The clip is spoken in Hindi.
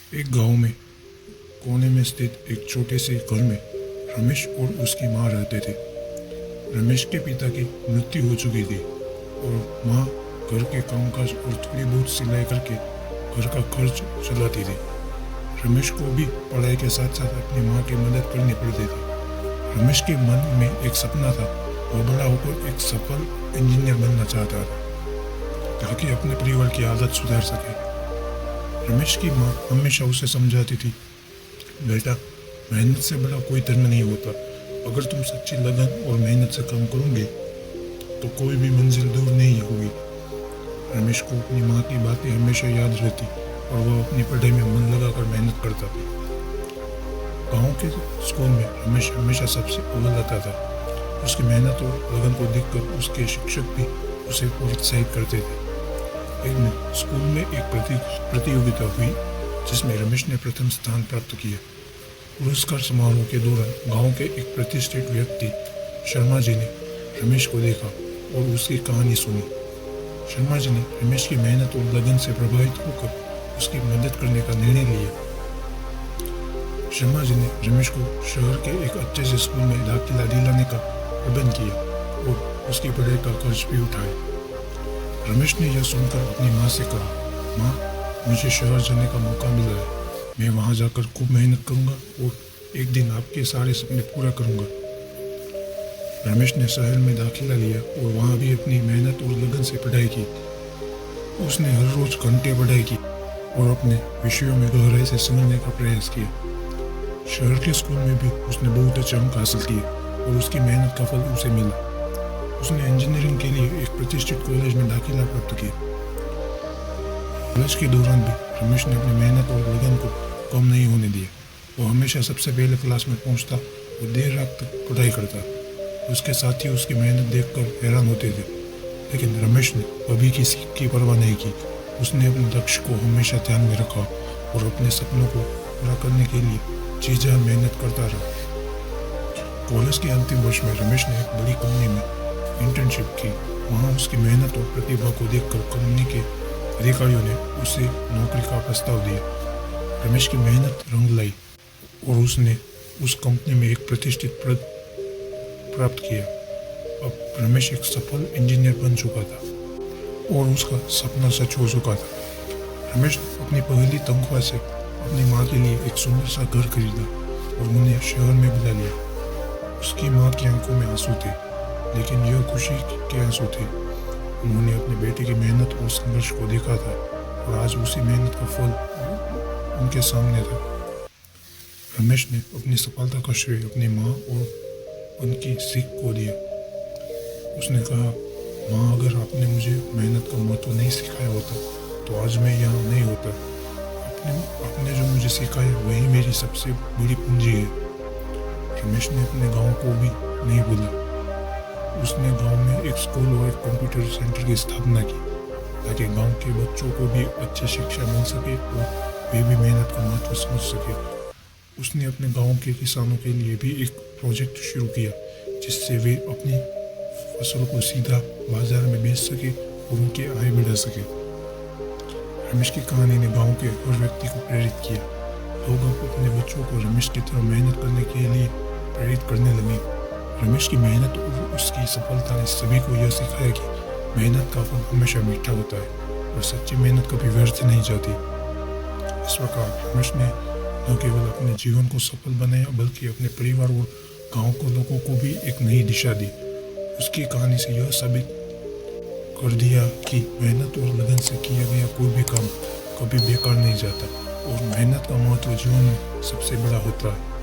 एक गांव में कोने में स्थित एक छोटे से घर में रमेश और उसकी माँ रहते थे। रमेश के पिता की मृत्यु हो चुकी थी और माँ घर के कामकाज और थोड़ी बहुत सिलाई करके घर का खर्च चलाती थी। रमेश को भी पढ़ाई के साथ साथ अपनी माँ की मदद करनी पड़ती थी। रमेश के मन में एक सपना था, वो बड़ा होकर एक सफल इंजीनियर बनना चाहता था ताकि अपने परिवार की हालत सुधार सके। रमेश की माँ हमेशा उसे समझाती थी, बेटा मेहनत से बड़ा कोई धर्म नहीं होता। अगर तुम सच्ची लगन और मेहनत से काम करोगे तो कोई भी मंजिल दूर नहीं होगी। रमेश को अपनी माँ की बातें हमेशा याद रहती और वह अपनी पढ़ाई में मन लगाकर मेहनत करता था। गांव के स्कूल में रमेश हमेशा सबसे अव्वल आता था। उसकी मेहनत और लगन को देखकर उसके शिक्षक भी उसे प्रोत्साहित करते थे। एक दिन स्कूल में एक प्रतियोगिता हुई जिसमें रमेश ने प्रथम स्थान प्राप्त किया। पुरस्कार समारोह के दौरान गांव के एक प्रतिष्ठित व्यक्ति शर्मा जी ने रमेश को देखा और उसकी कहानी सुनी। शर्मा जी ने रमेश की मेहनत और लगन से प्रभावित होकर उसकी मदद करने का निर्णय लिया। शर्मा जी ने रमेश को शहर के एक अच्छे से स्कूल में दाखिला दिलाने का प्रबंध किया और उसकी पढ़ाई का खर्च भी उठाया। रमेश ने यह सुनकर अपनी माँ से कहा, माँ मुझे शहर जाने का मौका मिला है, मैं वहाँ जाकर खूब मेहनत करूँगा और एक दिन आपके सारे सपने पूरा करूँगा। रमेश ने शहर में दाखिला लिया और वहाँ भी अपनी मेहनत और लगन से पढ़ाई की। उसने हर रोज घंटे पढ़ाई की और अपने विषयों में गहराई से समझने का प्रयास किया। शहर के स्कूल में भी उसने बहुत अच्छे अंक हासिल किए और उसकी मेहनत का फल उसे मिला। उसने इंजीनियरिंग के लिए एक प्रतिष्ठित कॉलेज में दाखिला प्राप्त किया। कॉलेज के दौरान भी रमेश ने अपनी मेहनत और लगन को कम नहीं होने दिया। वो हमेशा सबसे पहले क्लास में पहुंचता और देर रात तक पढ़ाई करता। उसके साथी उसकी मेहनत देखकर हैरान होते थे, लेकिन रमेश ने कभी किसी की परवाह नहीं की। उसने अपने लक्ष्य को हमेशा ध्यान में रखा और अपने सपनों को पूरा करने के लिए जी जान मेहनत करता रहा। कॉलेज के अंतिम वर्ष में रमेश ने एक बड़ी कंपनी में इंटर्नशिप की। वहाँ उसकी मेहनत और प्रतिभा को देखकर कंपनी के अधिकारियों ने उसे नौकरी का प्रस्ताव दिया। रमेश की मेहनत रंग लाई और उसने उस कंपनी में एक प्रतिष्ठित पद प्राप्त किया। अब रमेश एक सफल इंजीनियर बन चुका था और उसका सपना सच हो चुका था। रमेश अपनी पहली तनख्वाह से अपनी माँ के लिए एक सुंदर सा घर खरीदा और उन्हें शहर में बुला लिया। उसकी माँ की आंखों में आंसू थे, लेकिन यह खुशी के आंसू थे। उन्होंने अपने बेटे की मेहनत और संघर्ष को देखा था और आज उसी मेहनत का फल उनके सामने था। रमेश ने अपनी सफलता का श्रेय अपनी माँ और उनकी सीख को दिया। उसने कहा, माँ अगर आपने मुझे मेहनत का महत्व नहीं सिखाया होता तो आज मैं यहाँ नहीं होता। आपने जो मुझे सिखाया वही मेरी सबसे बड़ी पूंजी है। रमेश ने अपने गांव को भी नहीं भूला। उसने गांव में एक स्कूल और एक कंप्यूटर सेंटर की स्थापना की ताकि गांव के बच्चों को भी अच्छी शिक्षा मिल सके और वे भी मेहनत का महत्व समझ सके। उसने अपने गांव के किसानों के लिए भी एक प्रोजेक्ट शुरू किया जिससे वे अपनी फसल को सीधा बाजार में बेच सके और उनकी आय बढ़ा सके। रमेश की कहानी ने गांव के हर व्यक्ति को प्रेरित किया। लोग अब अपने बच्चों को रमेश की तरह मेहनत करने के लिए प्रेरित करने लगे। रमेश की मेहनत और उसकी सफलता ने सभी को यह सिखाया कि मेहनत का फल हमेशा मीठा होता है और सच्ची मेहनत कभी व्यर्थ नहीं जाती। इस प्रकार रमेश ने न केवल अपने जीवन को सफल बनाया बल्कि अपने परिवार और गांव के लोगों को भी एक नई दिशा दी। उसकी कहानी से यह साबित कर दिया कि मेहनत और लगन से किया गया कोई भी काम कभी बेकार नहीं जाता और मेहनत का महत्व जीवन में सबसे बड़ा होता है।